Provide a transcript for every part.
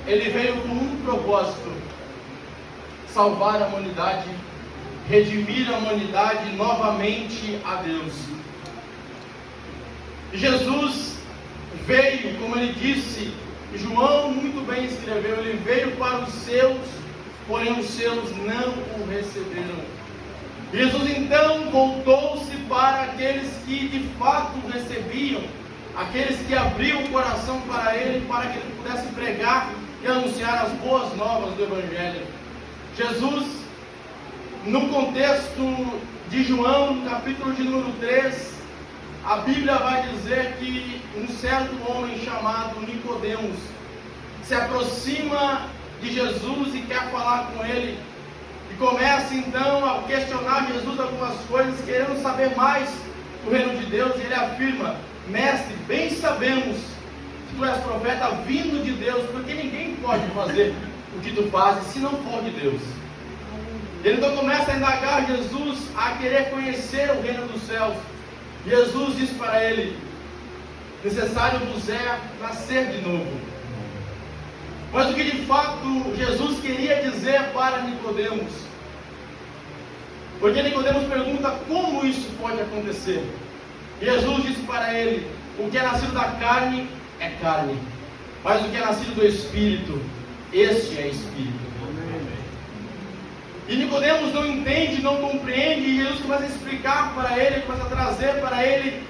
ele veio com um propósito: salvar a humanidade, redimir a humanidade novamente a Deus. Jesus veio, como ele disse, João muito bem escreveu, ele veio para os seus, porém os seus não o receberam. Jesus então voltou-se para aqueles que de fato o recebiam, aqueles que abriam o coração para ele, para que ele pudesse pregar e anunciar as boas novas do Evangelho. Jesus, no contexto de João, no capítulo de número 3, a Bíblia vai dizer que um certo homem chamado Nicodemos se aproxima de Jesus e quer falar com ele, e começa então a questionar Jesus algumas coisas, querendo saber mais do reino de Deus, e ele afirma: mestre, bem sabemos que tu és profeta vindo de Deus, porque ninguém pode fazer o que tu fazes se não for de Deus. Ele então começa a indagar Jesus, a querer conhecer o reino dos céus. Jesus diz para ele: necessário vos é nascer de novo. Mas o que de fato Jesus queria dizer para Nicodemos? Porque Nicodemos pergunta: como isso pode acontecer? E Jesus disse para ele: o que é nascido da carne é carne, mas o que é nascido do Espírito, este é Espírito. E Nicodemos não entende, não compreende, e Jesus começa a explicar para ele, começa a trazer para ele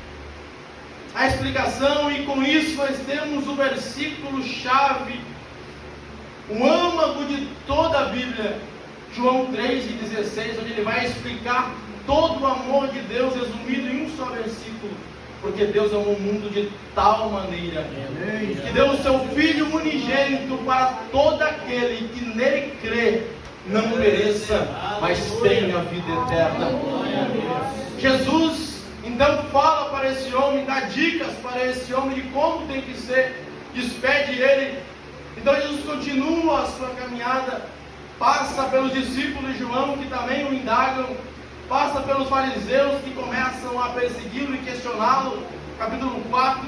a explicação, e com isso nós temos o versículo-chave, o âmago de toda a Bíblia, João 3,16, onde ele vai explicar todo o amor de Deus resumido em um só versículo. Porque Deus amou o mundo de tal maneira que deu o seu Filho unigênito para todo aquele que nele crê, não pereça, mas tenha a vida eterna. Jesus então fala para esse homem, dá dicas para esse homem de como tem que ser, despede ele. Então Jesus continua a sua caminhada, passa pelos discípulos de João que também o indagam, passa pelos fariseus que começam a persegui-lo e questioná-lo. Capítulo 4,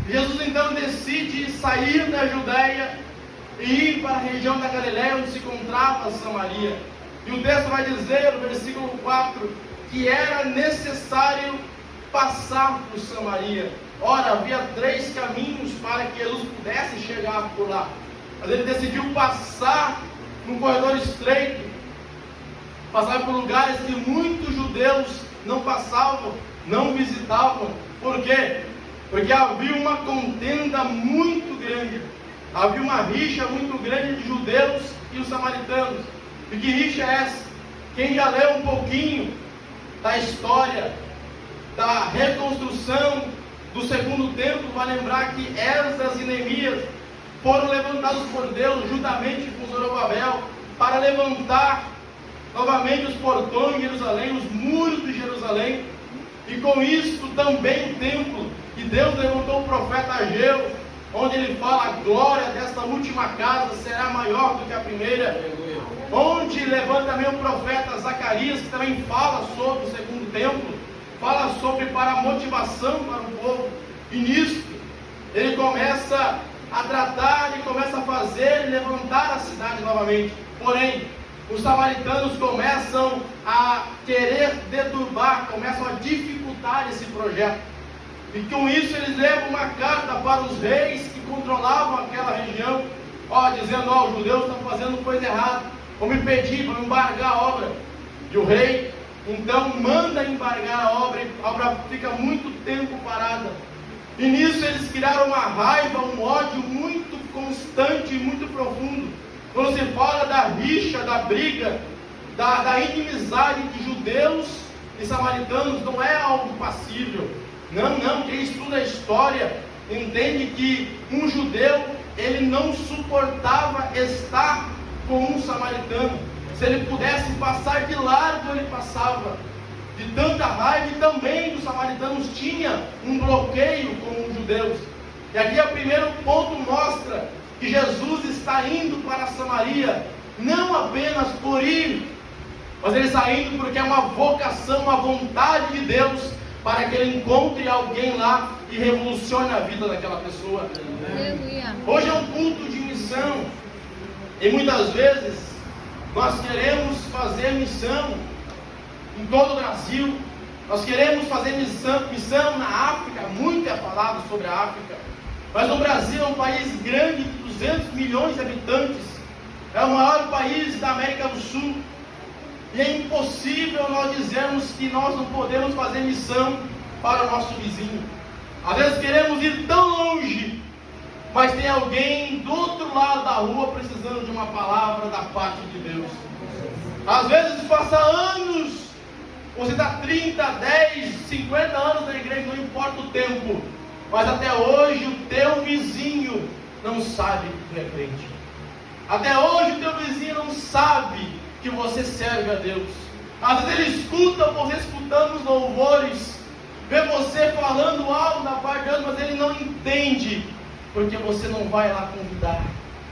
Jesus então decide sair da Judéia e ir para a região da Galiléia, onde se encontrava Samaria. E o texto vai dizer, no versículo 4, que era necessário passar por Samaria. Ora, havia 3 caminhos para que Jesus pudesse chegar por lá, mas ele decidiu passar num corredor estreito, passar por lugares que muitos judeus não passavam, não visitavam. Por quê? Porque havia uma contenda muito grande, havia uma rixa muito grande de judeus e os samaritanos. E que rixa é essa? Quem já leu um pouquinho da história da reconstrução do segundo templo vai lembrar que Esdras e Neemias foram levantados por Deus juntamente com Zorobabel para levantar novamente os portões de Jerusalém, os muros de Jerusalém, e com isso também o templo. E Deus levantou o profeta Ageu, onde ele fala: a glória desta última casa será maior do que a primeira. Onde levanta também o profeta Zacarias, que também fala sobre o segundo templo, fala sobre para a motivação para o povo. E nisso ele começa a tratar e começa a fazer e levantar a cidade novamente. Porém, os samaritanos começam a querer deturbar, começam a dificultar esse projeto. E com isso eles levam uma carta para os reis que controlavam aquela região, dizendo: os judeus estão fazendo coisa errada, vão me pedir, vão embargar a obra. E o rei então manda embargar a obra fica muito tempo parada. E nisso eles criaram uma raiva, um ódio muito constante e muito profundo. Quando se fala da rixa, da briga, da inimizade de judeus e samaritanos, não é algo passível. Não, quem estuda a história entende que um judeu, ele não suportava estar com um samaritano. Se ele pudesse passar de largo, ele passava. De tanta raiva, e também os samaritanos tinham um bloqueio com os judeus. E aqui o primeiro ponto mostra que Jesus está indo para Samaria, não apenas por ir, mas ele está indo porque é uma vocação, uma vontade de Deus, para que ele encontre alguém lá e revolucione a vida daquela pessoa. Hoje é um culto de missão. missão. E muitas vezes nós queremos fazer missão em todo o Brasil. Nós queremos fazer missão na África. Muito é falado sobre a África. Mas o Brasil é um país grande de 200 milhões de habitantes. É o maior país da América do Sul. E é impossível nós dizermos que nós não podemos fazer missão para o nosso vizinho. Às vezes queremos ir tão longe, mas tem alguém do outro lado da rua precisando de uma palavra da parte de Deus. Às vezes passa anos, você está 30, 10, 50 anos na igreja, não importa o tempo, mas até hoje o teu vizinho não sabe que tu é crente. Até hoje o teu vizinho não sabe que você serve a Deus. Às vezes ele escuta você escutando os louvores, vê você falando algo da parte de Deus, mas ele não entende, porque você não vai lá convidar.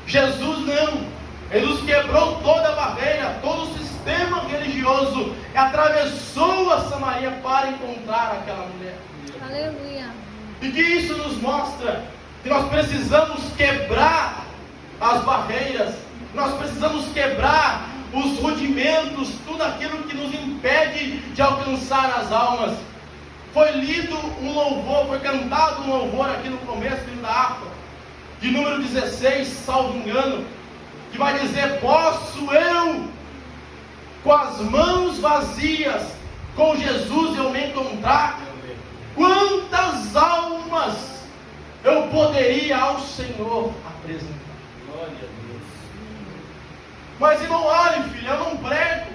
Jesus não. Jesus quebrou toda a barreira, todo o sistema religioso, e atravessou a Samaria para encontrar aquela mulher. Aleluia. E que isso nos mostra que nós precisamos quebrar as barreiras, nós precisamos quebrar os rudimentos, tudo aquilo que nos impede de alcançar as almas. Foi lido um louvor, foi cantado um louvor aqui no começo da harpa, de número 16, salvo engano, que vai dizer: posso eu, com as mãos vazias, com Jesus eu me encontrar? Quantas almas eu poderia ao Senhor apresentar? Glória a Deus. Mas irmão Ali, filho, eu não prego,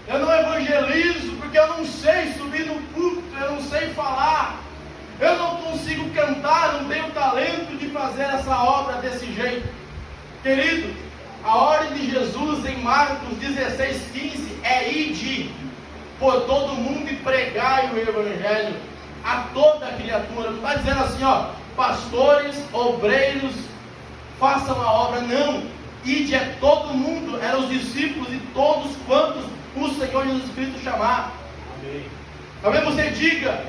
eu não evangelizo, porque eu não sei subir no púlpito, eu não sei falar, eu não consigo cantar, não tenho talento de fazer essa obra desse jeito. Querido, a ordem de Jesus em Marcos 16:15 é: ide por todo mundo e pregai o evangelho a toda criatura. Não está dizendo assim, ó, pastores, obreiros, façam a obra. Não, ide é todo mundo, eram os discípulos e todos quantos o Senhor Jesus Cristo chamar. Amém. Talvez você diga: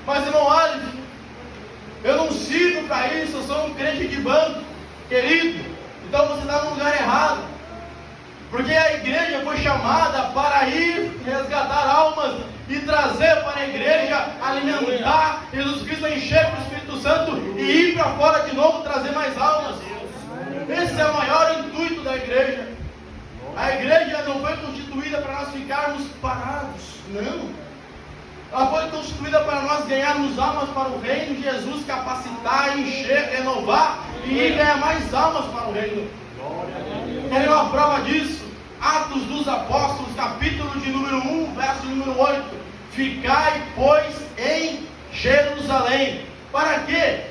mas irmão Ali, eu não sirvo para isso, eu sou um crente de banco. Querido, então você está no lugar errado, porque a igreja foi chamada para ir resgatar almas e trazer para a igreja, alimentar Jesus Cristo, encher com o Espírito Santo e ir para fora de novo, trazer mais almas. Esse é o maior intuito da igreja. A igreja não foi constituída para nós ficarmos parados, não. Ela foi constituída para nós ganharmos almas para o reino de Jesus, capacitar, encher, renovar e ganhar mais almas para o reino. Querem uma prova disso? Atos dos Apóstolos, capítulo de número 1, verso número 8. Ficai, pois, em Jerusalém. Para quê?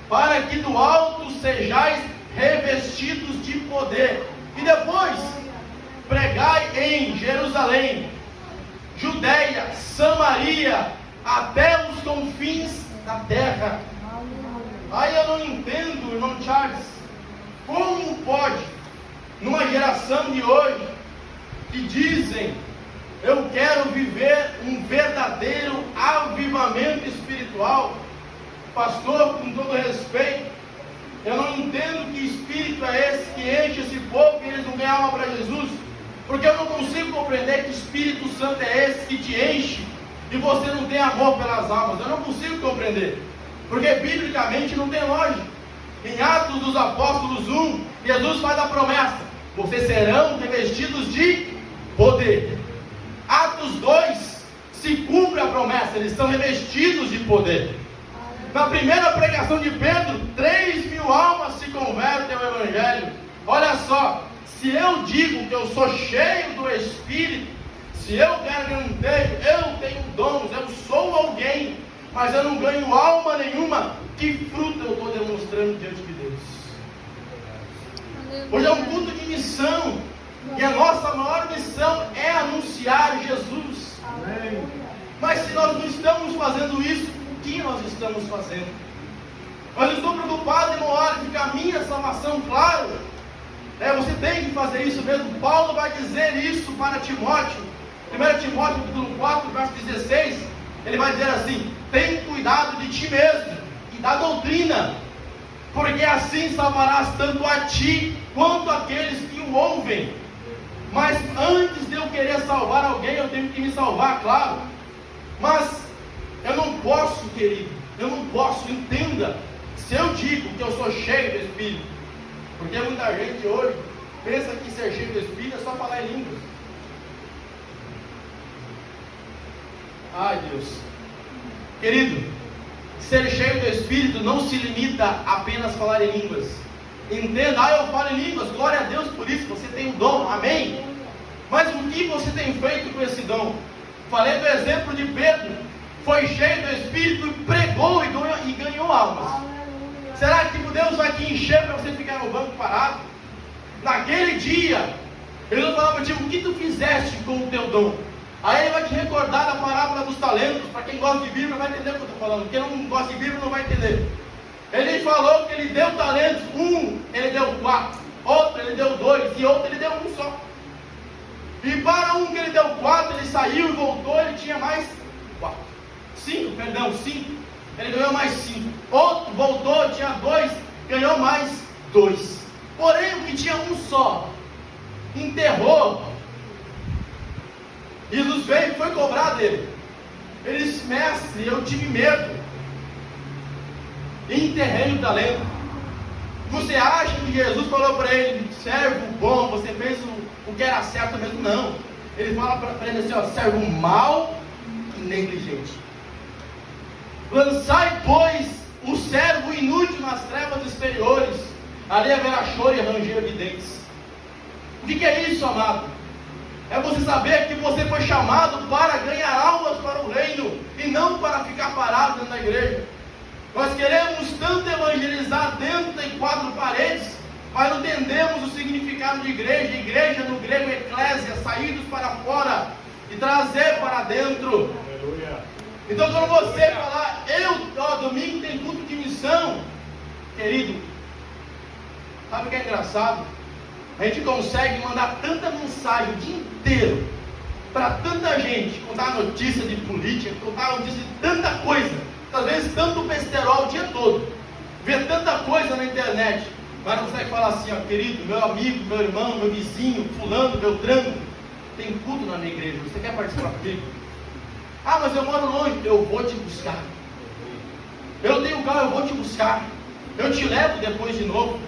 Para que do alto sejais revestidos de poder. E depois, pregai em Jerusalém, Judeia, Samaria, até os confins da terra. Aí eu não entendo, irmão Charles, como pode, numa geração de hoje, que dizem: eu quero viver um verdadeiro avivamento espiritual. Pastor, com todo respeito, eu não entendo que espírito é esse que enche esse povo e eles não ganham alma para Jesus, porque eu não consigo compreender que Espírito Santo é esse que te enche e você não tem amor pelas almas. Eu não consigo compreender, porque biblicamente não tem lógica. Em Atos dos Apóstolos 1, Jesus faz a promessa: vocês serão revestidos de poder. Atos 2, se cumpre a promessa, eles são revestidos de poder. Na primeira pregação de Pedro, 3.000 almas se convertem ao Evangelho. Olha só, se eu digo que eu sou cheio do Espírito, se eu garanteio, eu tenho dons, eu sou alguém, mas eu não ganho alma nenhuma, que fruto eu estou demonstrando diante de Deus? Hoje é um culto de missão, e a nossa maior missão é anunciar Jesus. Amém. Mas se nós não estamos fazendo isso, o que nós estamos fazendo? Mas eu estou preocupado, irmão, olha, fica a minha salvação, claro. Você tem que fazer isso mesmo. Paulo vai dizer isso para Timóteo. 1 Timóteo capítulo 4, verso 16. Ele vai dizer assim: tem cuidado de ti mesmo e da doutrina. porque assim salvarás tanto a ti quanto aqueles que o ouvem. Mas antes de eu querer salvar alguém, eu tenho que me salvar, claro. Mas eu não posso, querido, eu não posso, entenda, se eu digo que eu sou cheio do Espírito, porque muita gente hoje pensa que ser cheio do Espírito é só falar em línguas. Ai, Deus. Querido, ser cheio do Espírito não se limita a apenas falar em línguas. Entenda, eu falo em línguas, glória a Deus por isso, você tem o dom, amém? Mas o que você tem feito com esse dom? Falei do exemplo de Pedro, foi cheio do Espírito e pregou e ganhou almas. Será que Deus vai te encher para você ficar no banco parado? Naquele dia, ele não falava para ti, o que tu fizeste com o teu dom? Aí ele vai te recordar da parábola dos talentos. Para quem gosta de Bíblia vai entender o que eu estou falando. Quem não gosta de Bíblia não vai entender. Ele falou que ele deu talentos, ele deu 4, outro ele deu 2 e outro ele deu 1 só. E para um que ele deu 4, ele saiu e voltou, ele tinha mais 5. Ele ganhou mais 5. Outro voltou, tinha 2, ganhou mais 2. Porém, o que tinha 1 só, enterrou. Jesus veio e foi cobrar dele. Ele disse, mestre, eu tive medo, enterrei o talento. Você acha que Jesus falou para ele, servo bom, você fez o que era certo mesmo? Não. Ele fala para ele assim, ó, servo mau e negligente. Lançai, pois, o servo inútil nas trevas exteriores, ali haverá choro e ranger de dentes. O que é isso, amado? É você saber que você foi chamado para ganhar almas para o reino, e não para ficar parado dentro da igreja. Nós queremos tanto evangelizar dentro de 4 paredes, mas não entendemos o significado de igreja. Igreja no grego é eclésia, saídos para fora e trazer para dentro. Aleluia. Então quando você falar, domingo tem culto de missão, querido, sabe o que é engraçado? A gente consegue mandar tanta mensagem o dia inteiro para tanta gente, contar notícia de política, contar notícia de tanta coisa, às vezes tanto besterol o dia todo, ver tanta coisa na internet, mas não consegue falar assim, ó, querido, meu amigo, meu irmão, meu vizinho, fulano, beltrano, tem culto na minha igreja, você quer participar comigo? Ah, mas eu moro longe, eu vou te buscar. Eu tenho carro, eu vou te buscar. Eu te levo depois de novo.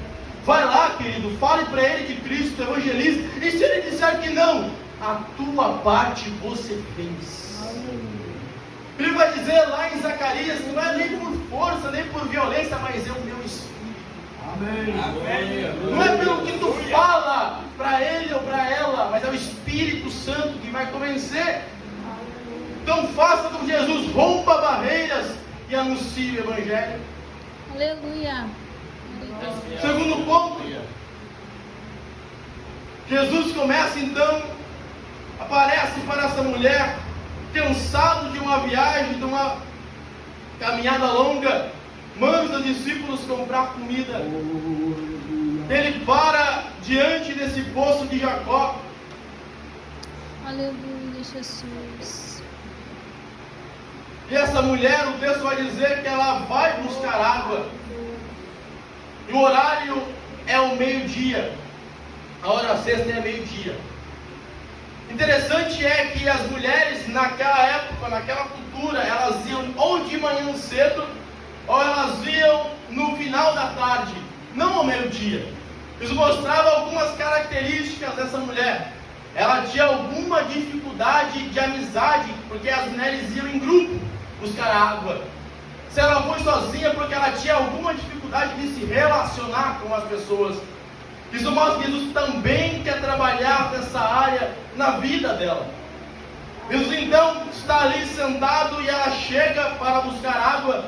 Vai lá, querido, fale para ele de Cristo, evangelize. E se ele disser que não, a tua parte você fez. Ele vai dizer lá em Zacarias, não é nem por força, nem por violência, mas é o meu Espírito. Amém. Não é pelo que tu fala para ele ou para ela, mas é o Espírito Santo que vai convencer. Então faça como Jesus, rompa barreiras e anuncie o Evangelho. Aleluia. Segundo ponto, Jesus começa então, aparece para essa mulher, cansado de uma viagem, de uma caminhada longa, manda os discípulos comprar comida. Ele para diante desse poço de Jacó. Aleluia, Jesus. E essa mulher, o texto vai dizer que ela vai buscar água. E o horário é o meio-dia. A hora sexta é meio-dia. Interessante é que as mulheres naquela época, naquela cultura, elas iam ou de manhã cedo, ou elas iam no final da tarde, não ao meio-dia. Isso mostrava algumas características dessa mulher. Ela tinha alguma dificuldade de amizade, porque as mulheres iam em grupo buscar água. Se ela foi sozinha, porque ela tinha alguma dificuldade de se relacionar com as pessoas. Isso mostra que Jesus também quer trabalhar nessa área na vida dela. Jesus então está ali sentado e ela chega para buscar água.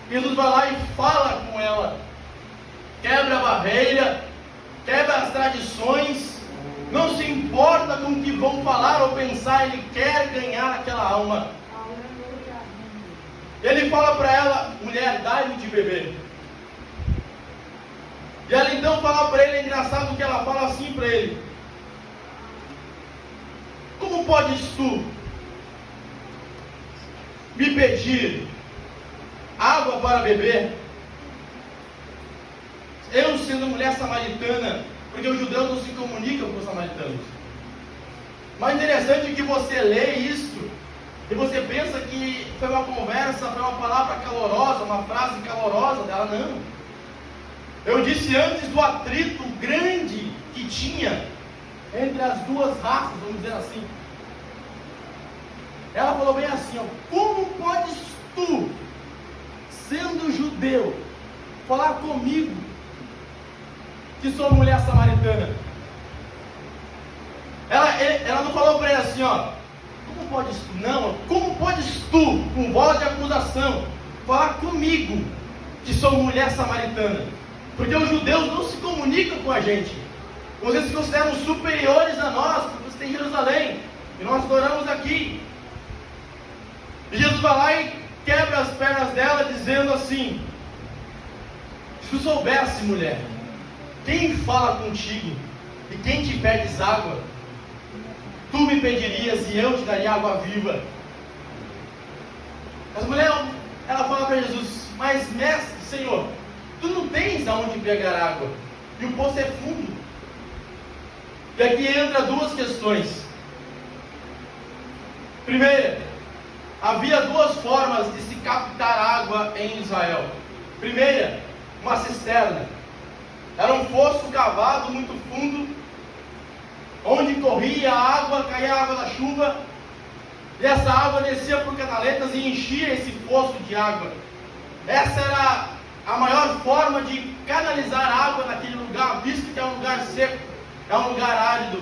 Jesus vai lá e fala com ela. Quebra a barreira, quebra as tradições, não se importa com o que vão falar ou pensar, ele quer ganhar aquela alma. Ele fala para ela, mulher, dá-me de beber. E ela então fala para ele, é engraçado que ela fala assim para ele: como podes tu me pedir água para beber, eu sendo mulher samaritana, porque os judeus não se comunicam com os samaritanos. Mas interessante que você lê isso e você pensa que foi uma conversa, foi uma palavra calorosa, uma frase calorosa dela. Não. Eu disse antes do atrito grande que tinha entre as duas raças, vamos dizer assim. Ela falou bem assim, ó: como podes tu, sendo judeu, falar comigo, que sou mulher samaritana? Ela não falou para ele assim, ó: como podes tu? Não, como podes tu, com voz de acusação, falar comigo, que sou mulher samaritana? Porque os judeus não se comunicam com a gente. Vocês se consideram superiores a nós, porque vocês têm Jerusalém, e nós adoramos aqui. E Jesus vai lá e quebra as pernas dela, dizendo assim: se tu soubesse, mulher, quem fala contigo e quem te pedes água, tu me pedirias e eu te daria água viva. Mas a mulher, ela fala para Jesus: mas mestre, Senhor, tu não tens aonde pegar água, e o poço é fundo. E aqui entra duas questões. Primeira, havia duas formas de se captar água em Israel. Primeira, uma cisterna. Era um poço cavado muito fundo, onde corria a água, caía a água da chuva, e essa água descia por canaletas e enchia esse poço de água. Essa era a maior forma de canalizar água naquele lugar, visto que é um lugar seco, é um lugar árido.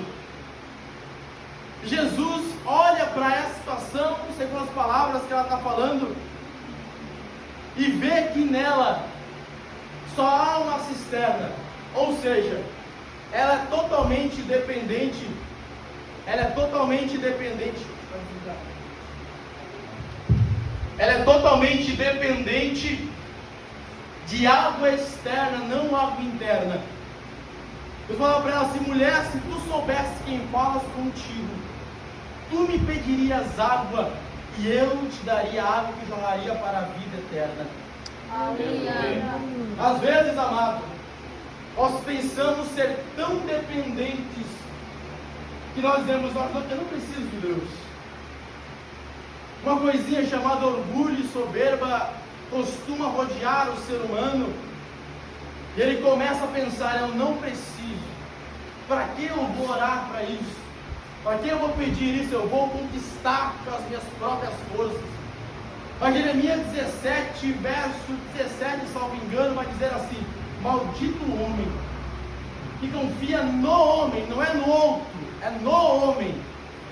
Jesus olha para essa situação, segundo as palavras que ela está falando, e vê que nela só há uma cisterna, ou seja, ela é totalmente dependente, ela é totalmente dependente de água externa, não água interna. Eu falava para ela assim: mulher, se tu soubesse quem falas contigo, tu me pedirias água e eu te daria água que jorraria para a vida eterna. Aleluia. Às vezes, amado, nós pensamos ser tão dependentes que nós dizemos: eu não preciso de Deus. Uma coisinha chamada orgulho e soberba costuma rodear o ser humano, e ele começa a pensar: eu não preciso. Para que eu vou orar para isso? Para que eu vou pedir isso? Eu vou conquistar com as minhas próprias forças. Mas Jeremias 17, verso 17, salvo engano, vai dizer assim: maldito o homem que confia no homem, não é no outro, é no homem,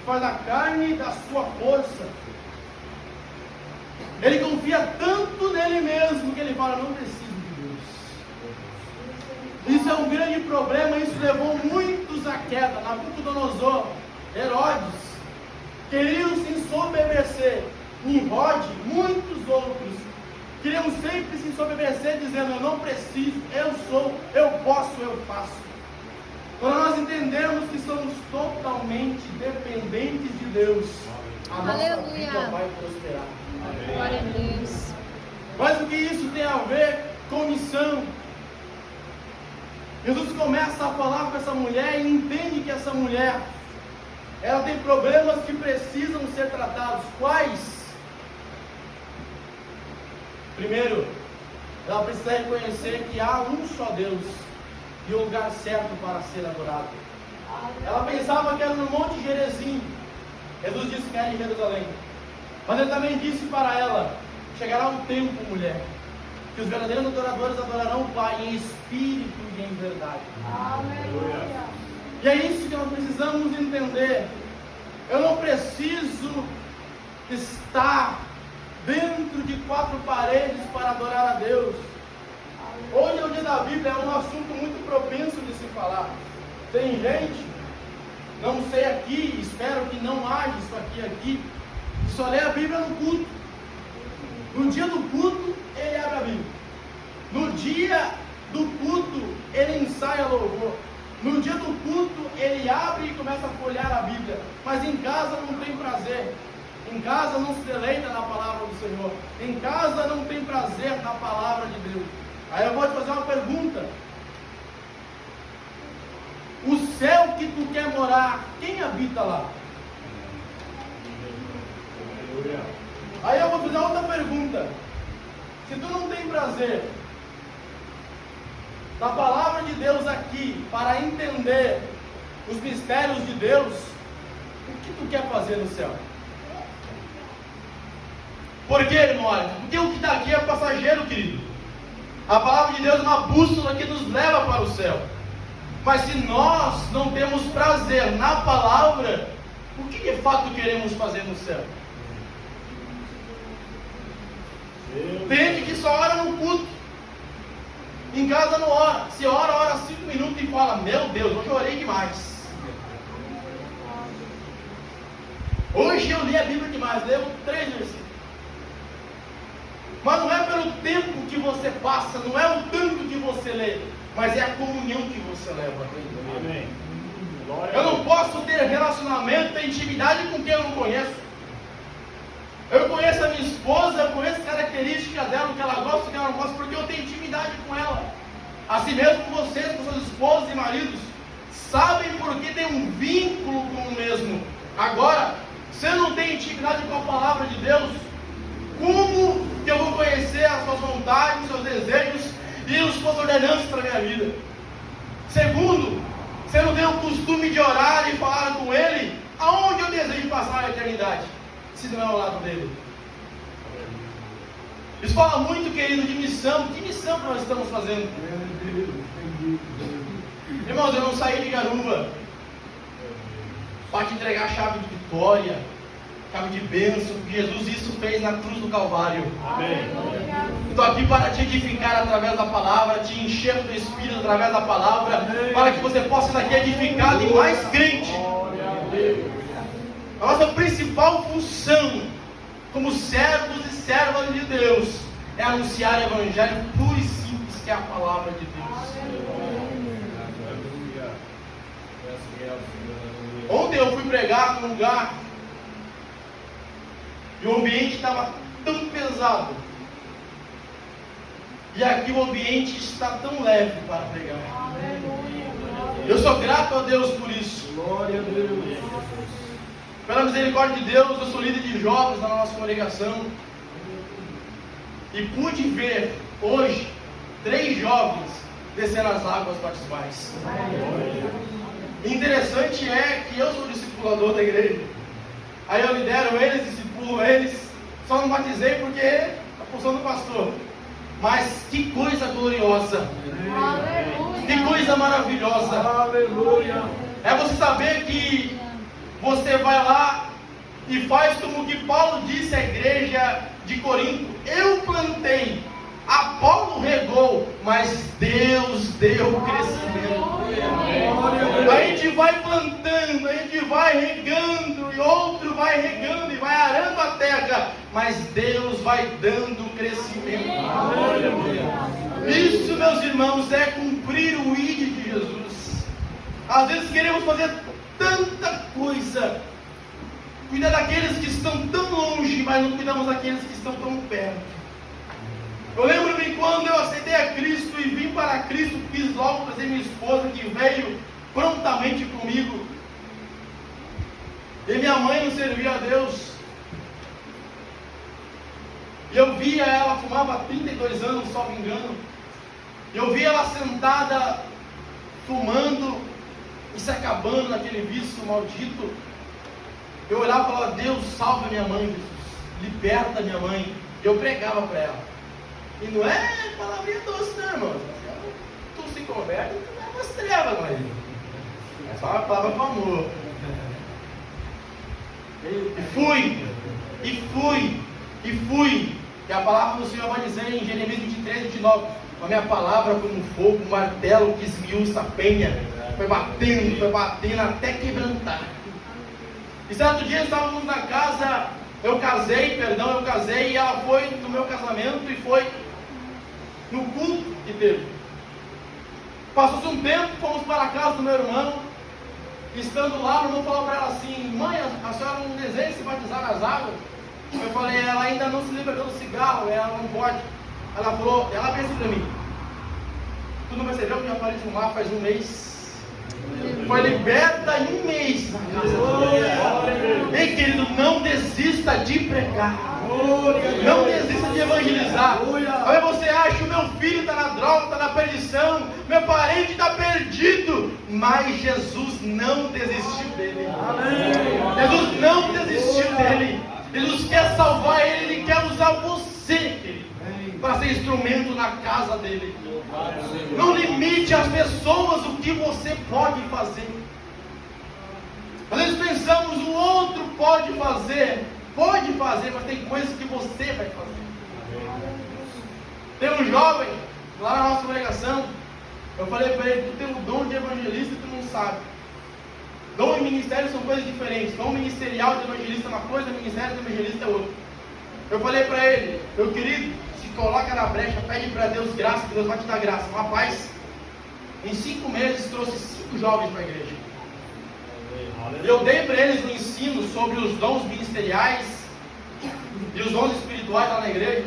faz da carne e da sua força. Ele confia tanto nele mesmo que ele fala: não preciso de Deus. Isso é um grande problema, isso levou muitos à queda. Nabucodonosor, Herodes, queriam se ensoberbecer. Nimrod, muitos outros queriam sempre se ensoberbecer, dizendo: eu não preciso, eu sou, eu posso, eu faço. Quando nós entendemos que somos totalmente dependentes de Deus, a nossa vida vai prosperar. Glória a Deus. Mas o que isso tem a ver com missão? Jesus começa a falar com essa mulher e entende que essa mulher, ela tem problemas que precisam ser tratados. Quais? Primeiro, ela precisa reconhecer que há um só Deus e um lugar certo para ser adorado. Ela pensava que era no Monte Gerizim. Jesus disse que era em Jerusalém. Mas ele também disse para ela: chegará um tempo, mulher, que os verdadeiros adoradores adorarão o Pai em espírito e em verdade. Aleluia. E é isso que nós precisamos entender. Eu não preciso estar dentro de quatro paredes para adorar a Deus. Hoje é o dia da Bíblia, é um assunto muito propenso de se falar. Tem gente, não sei aqui, espero que não haja isso aqui, que só lê a Bíblia no culto. No dia do culto, ele abre a Bíblia. No dia do culto, ele ensaia louvor. No dia do culto, ele abre e começa a folhear a Bíblia. Mas em casa não tem prazer. Em casa não se deleita na palavra do Senhor. Em casa não tem prazer na palavra de Deus. Aí eu vou te fazer uma pergunta: céu que tu quer morar, quem habita lá? Aleluia. Aí eu vou fazer outra pergunta. Se tu não tem prazer da palavra de Deus aqui para entender os mistérios de Deus, o que tu quer fazer no céu? Por quê, irmão? Porque o que está aqui é passageiro, querido. A palavra de Deus é uma bússola que nos leva para o céu. Mas se nós não temos prazer na palavra, o que de fato queremos fazer no céu? Tem gente que só ora no culto. Em casa não ora. Se ora 5 minutos e fala: meu Deus, hoje eu orei demais. Hoje eu li a Bíblia demais, leio 3 versículos. Mas não é pelo tempo que você passa, não é o tanto que você lê, mas é a comunhão que você leva. Amém. Eu não posso ter relacionamento, ter intimidade com quem eu não conheço. Eu conheço a minha esposa, eu conheço as características dela, o que ela gosta, o que ela não gosta, porque eu tenho intimidade com ela. Assim mesmo vocês, com seus esposos e maridos, sabem porque tem um vínculo com o mesmo. Agora, se eu não tenho intimidade com a palavra de Deus, como que eu vou conhecer as suas vontades, os seus desejos e as suas ordenanças para a minha vida? Segundo, se eu não tenho o costume de orar e falar com Ele, aonde eu desejo passar a eternidade? Se não é ao lado dele. Isso fala muito, querido, de missão. Que missão que nós estamos fazendo? Irmãos, eu não saí de Garuva para te entregar a chave de vitória, chave de bênção, porque Jesus isso fez na cruz do Calvário. Amém. Estou aqui para te edificar através da palavra, te encher do Espírito através da palavra, para que você possa ser daqui edificado e mais crente. Glória a Deus. A nossa principal função, como servos e servas de Deus, é anunciar o Evangelho puro e simples, que é a palavra de Deus. Aleluia. Ontem eu fui pregar num lugar e o ambiente estava tão pesado. E aqui o ambiente está tão leve para pregar. Eu sou grato a Deus por isso. Glória a Deus. Pela misericórdia de Deus, eu sou líder de jovens na nossa congregação. E pude ver hoje 3 jovens descer as águas batismais. Interessante é que eu sou discipulador da igreja. Aí eu lidero eles, discipulo eles. Só não batizei porque é a função do pastor. Mas que coisa gloriosa. Que coisa maravilhosa. Aleluia. É você saber que você vai lá e faz como que Paulo disse à igreja de Corinto: eu plantei, Apolo regou, mas Deus deu o crescimento. A gente vai plantando, a gente vai regando, e outro vai regando e vai arando a terra, mas Deus vai dando crescimento. Isso, meus irmãos, é cumprir o ID de Jesus. Às vezes queremos fazer tanta coisa, cuidar daqueles que estão tão longe, mas não cuidamos daqueles que estão tão perto. Eu lembro-me quando eu aceitei a Cristo e vim para Cristo, quis logo trazer minha esposa, que veio prontamente comigo. E minha mãe não servia a Deus. E eu via ela, fumava há 32 anos, só me engano. E eu via ela sentada, fumando e se acabando naquele vício maldito. Eu olhava e falava: Deus, salva minha mãe, Jesus, liberta minha mãe. E eu pregava para ela. E não é palavrinha doce, não, irmão. Tu se converte, tu é umas trevas, mas é só uma palavra com amor. E fui. E a palavra do Senhor vai dizer em Jeremias 23, 29: a minha palavra como um fogo, um martelo que esmiuça a penha. Foi batendo até quebrantar. E certo dia estávamos na casa, eu casei e ela foi no meu casamento e foi no culto que teve. Passou-se um tempo, fomos para a casa do meu irmão. Estando lá, o irmão falou para ela assim: mãe, a senhora não deseja se batizar nas águas? Eu falei: ela ainda não se libertou do cigarro, ela não pode. Ela falou, ela fez assim para mim: tu não percebeu que eu parei de fumar faz um mês? Foi liberta em um mês na casa dele. Ei, querido, não desista de pregar. Não desista de evangelizar. Aí você acha, o meu filho está na droga, está na perdição, meu parente está perdido. Mas Jesus não desistiu dele. Jesus não desistiu dele. Jesus quer salvar ele, ele quer usar você, querido, para ser instrumento na casa dele. Não limite às pessoas o que você pode fazer. Às vezes pensamos, o outro pode fazer, mas tem coisas que você vai fazer. Tem um jovem lá na nossa congregação, eu falei para ele, tu tem o dom de evangelista e tu não sabe. Dom e ministério são coisas diferentes. Dom ministerial de evangelista é uma coisa, ministério de evangelista é outra. Eu falei para ele, meu querido, se coloca na brecha, pede para Deus graça, que Deus vai te dar graça. Rapaz, em 5 meses trouxe 5 jovens para a igreja. Eu dei para eles um ensino sobre os dons ministeriais e os dons espirituais lá na igreja.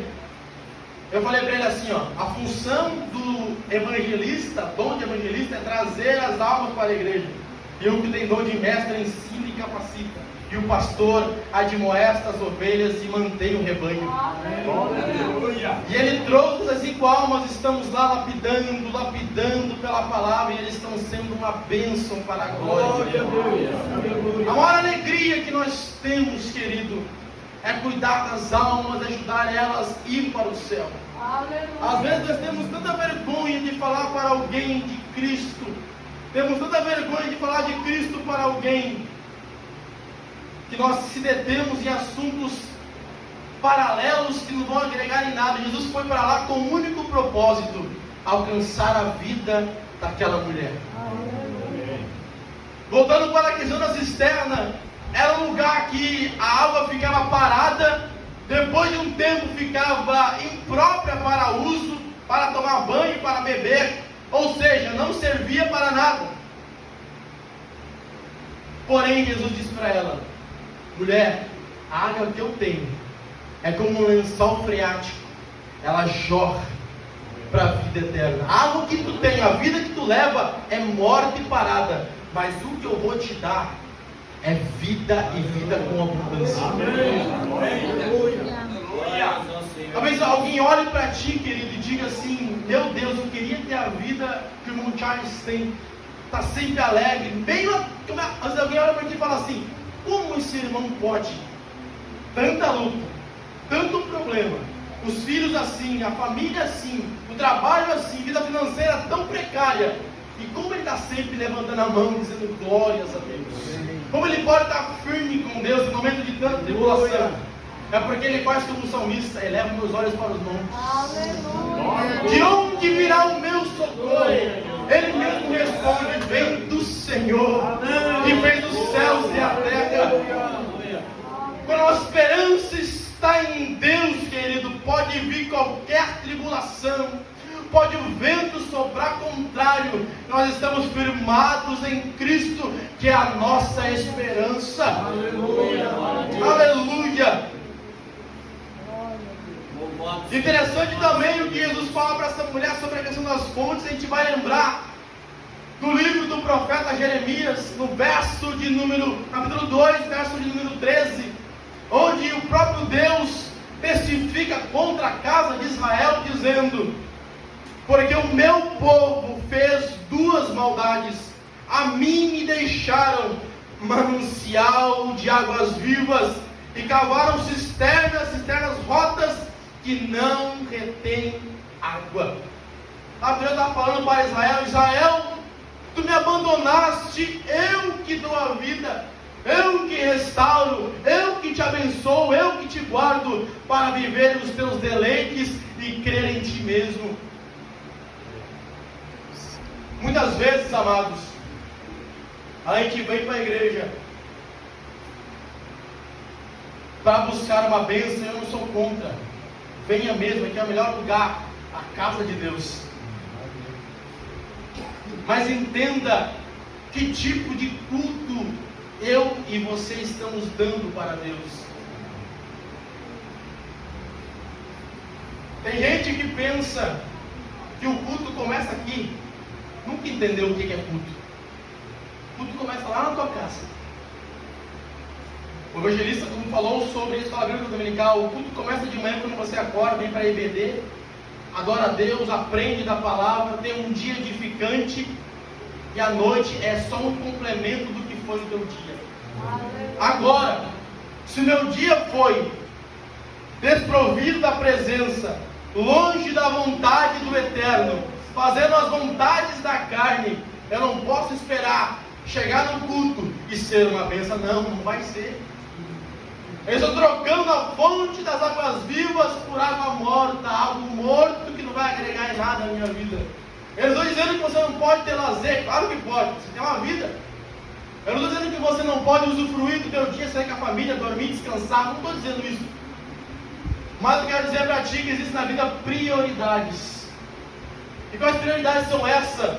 Eu falei para ele assim, ó, a função do evangelista, dom de evangelista, é trazer as almas para a igreja. E o que tem dom de mestre ensina e capacita. E o pastor admoesta as ovelhas e mantém o rebanho. E ele trouxe as 5 almas, estamos lá lapidando pela palavra, e eles estão sendo uma bênção para a glória de Deus. A maior alegria que nós temos, querido, é cuidar das almas, ajudar elas a ir para o céu. Às vezes nós temos tanta vergonha de falar para alguém de Cristo, temos tanta vergonha de falar de Cristo para alguém, que nós se detemos em assuntos paralelos que não vão agregar em nada. Jesus foi para lá com o único propósito: alcançar a vida daquela mulher. Voltando para a questão da cisterna, era um lugar que a água ficava parada, depois de um tempo ficava imprópria para uso, para tomar banho, para beber, ou seja, não servia para nada. Porém, Jesus disse para ela: mulher, a água que eu tenho é como um lençol freático, ela jorra para a vida eterna. A água que tu tem, a vida que tu leva é morte e parada, mas o que eu vou te dar é vida e vida com abundância. Talvez alguém olhe para ti, querido, e diga assim: meu Deus, eu queria ter a vida que o irmão Charles tem, está sempre alegre. Mas alguém olha para ti e fala assim: como esse irmão pode? Tanta luta, tanto problema, os filhos assim, a família assim, o trabalho assim, vida financeira tão precária, e como ele está sempre levantando a mão, dizendo glórias a Deus. Como ele pode estar firme com Deus no momento de tanta tribulação? É porque ele faz como o salmista: eleva meus olhos para os montes. De onde virá o meu socorro? Ele mesmo responde: vem do Senhor, que fez os céus e a terra. Quando a esperança está em Deus, querido, pode vir qualquer tribulação, pode o vento soprar contrário, nós estamos firmados em Cristo, que é a nossa esperança. Aleluia. Aleluia. Interessante também o que Jesus fala para essa mulher sobre a questão das fontes. A gente vai lembrar do livro do profeta Jeremias, no capítulo 2, verso de número 13, onde o próprio Deus testifica contra a casa de Israel, dizendo: porque o meu povo fez 2 maldades, a mim me deixaram manancial de águas vivas, e cavaram cisternas rotas, que não retém água. A Deus está falando para Israel: Israel, tu me abandonaste, eu que dou a vida, eu que restauro, eu que te abençoo, eu que te guardo, para viver os teus deleites e crer em ti mesmo. Muitas vezes, amados, a gente vem para a igreja para buscar uma bênção. Eu não sou contra, venha mesmo, aqui é o melhor lugar, a casa de Deus. Mas entenda que tipo de culto eu e você estamos dando para Deus. Tem gente que pensa que o culto começa aqui, nunca entendeu o que é culto. O culto começa lá na tua casa. O evangelista, como falou sobre isso, fala bíblica dominical, o culto começa de manhã quando você acorda, vem para a EBD, adora a Deus, aprende da palavra, tem um dia edificante, e a noite é só um complemento do que foi o teu dia. Agora, se o meu dia foi desprovido da presença, longe da vontade do Eterno, fazendo as vontades da carne, eu não posso esperar chegar no culto e ser uma bênção. Não vai ser. Eu estou trocando a fonte das águas vivas por água morta, algo morto que não vai agregar em nada na minha vida. Eu não estou dizendo que você não pode ter lazer, claro que pode, você tem uma vida. Eu não estou dizendo que você não pode usufruir do teu dia, sair com a família, dormir, descansar, não estou dizendo isso. Mas eu quero dizer para ti que existem na vida prioridades. E quais prioridades são essas?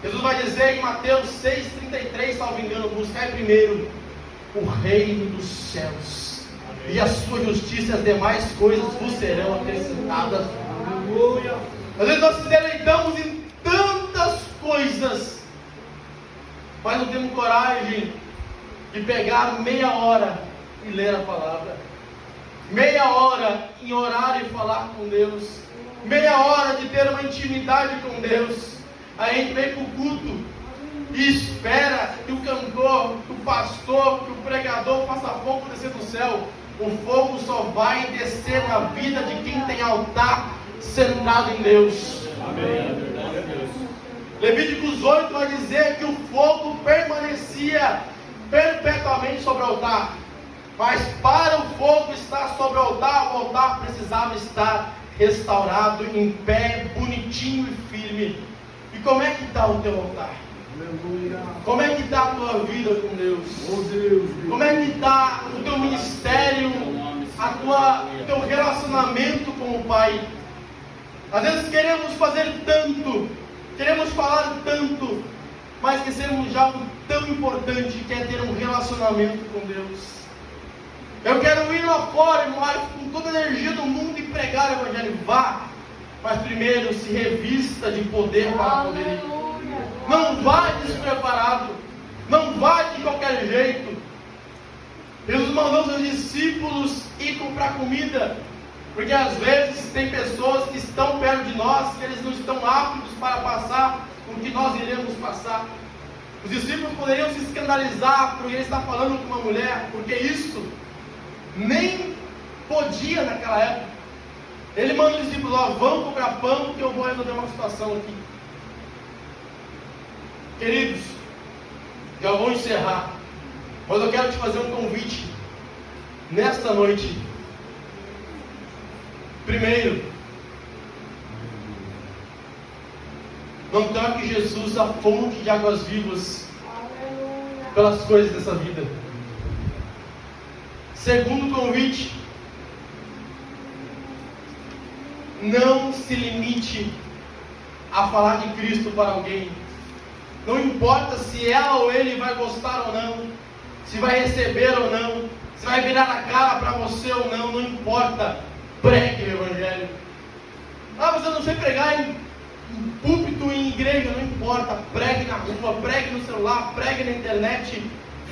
Jesus vai dizer em Mateus 6,33, salvo engano, buscai primeiro o reino dos céus, e a sua justiça e as demais coisas vos serão acrescentadas. Aleluia. Às vezes nós nos deleitamos em tantas coisas, mas não temos coragem de pegar meia hora e ler a palavra, meia hora em orar e falar com Deus, meia hora de ter uma intimidade com Deus. A gente vem para o culto e espera que o cantor, que o pastor, que o pregador faça fogo descer do céu. O fogo só vai descer na vida de quem tem altar centrado em Deus. Amém. Levíticos 8 vai dizer que o fogo permanecia perpetuamente sobre o altar. Mas para o fogo estar sobre o altar precisava estar restaurado, em pé, bonitinho e firme. E como é que está o teu altar? Aleluia. Como é que está a tua vida com Deus? Oh Deus. Como é que está o teu ministério, o teu relacionamento com o Pai? Às vezes queremos fazer tanto, queremos falar tanto, mas esquecemos de algo tão importante, que é ter um relacionamento com Deus. Eu quero ir lá fora, irmão, com toda a energia do mundo e pregar o Evangelho. Vá, mas primeiro se revista de poder para poder ir. Não vá despreparado, não vá de qualquer jeito. Jesus mandou seus discípulos ir comprar comida, porque às vezes tem pessoas que estão perto de nós, que eles não estão aptos para passar o que nós iremos passar. Os discípulos poderiam se escandalizar porque ele está falando com uma mulher, porque isso nem podia naquela época. Ele manda os discípulos: ó, vão comprar pão, que eu vou resolver uma situação aqui. Queridos, já vou encerrar, mas eu quero te fazer um convite nesta noite. Primeiro, não troque Jesus, a fonte de águas vivas, pelas coisas dessa vida. Segundo convite, não se limite a falar de Cristo para alguém. Não importa se ela ou ele vai gostar ou não, se vai receber ou não, se vai virar a cara para você ou não, não importa. Pregue o Evangelho. Ah, mas eu não sei pregar em púlpito, em igreja, não importa. Pregue na rua, pregue no celular, pregue na internet,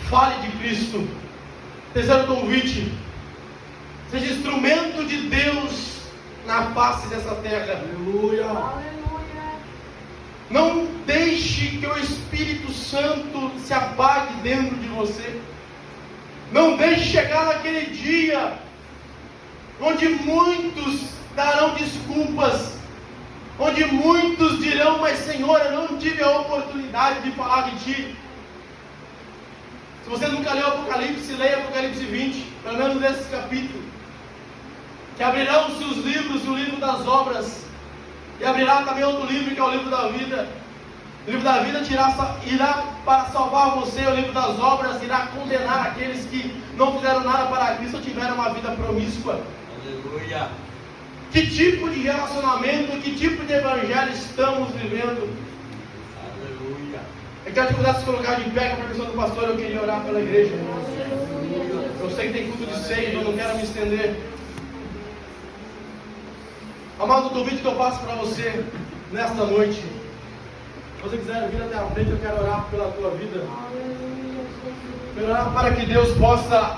fale de Cristo. Terceiro convite: seja instrumento de Deus na face dessa terra. Aleluia. Não deixe que o Espírito Santo se apague dentro de você. Não deixe chegar naquele dia onde muitos darão desculpas, onde muitos dirão: mas Senhor, eu não tive a oportunidade de falar de Ti. Se você nunca leu Apocalipse, leia Apocalipse 20, pelo menos esse capítulo, que abrirão-se os livros, o livro das obras, e abrirá também outro livro, que é o livro da vida. O livro da vida irá para salvar você, o livro das obras irá condenar aqueles que não fizeram nada para Cristo ou tiveram uma vida promíscua. Aleluia. Que tipo de relacionamento, que tipo de evangelho estamos vivendo? Aleluia. Eu quero que pudesse colocar de pé com a permissão do pastor. Eu queria orar pela igreja. Eu sei que tem culto de ceia, então eu não quero me estender. Amado, o convite que eu faço para você nesta noite: você quiser vir até a frente, eu quero orar pela tua vida. Aleluia, Jesus. Quero orar para que Deus possa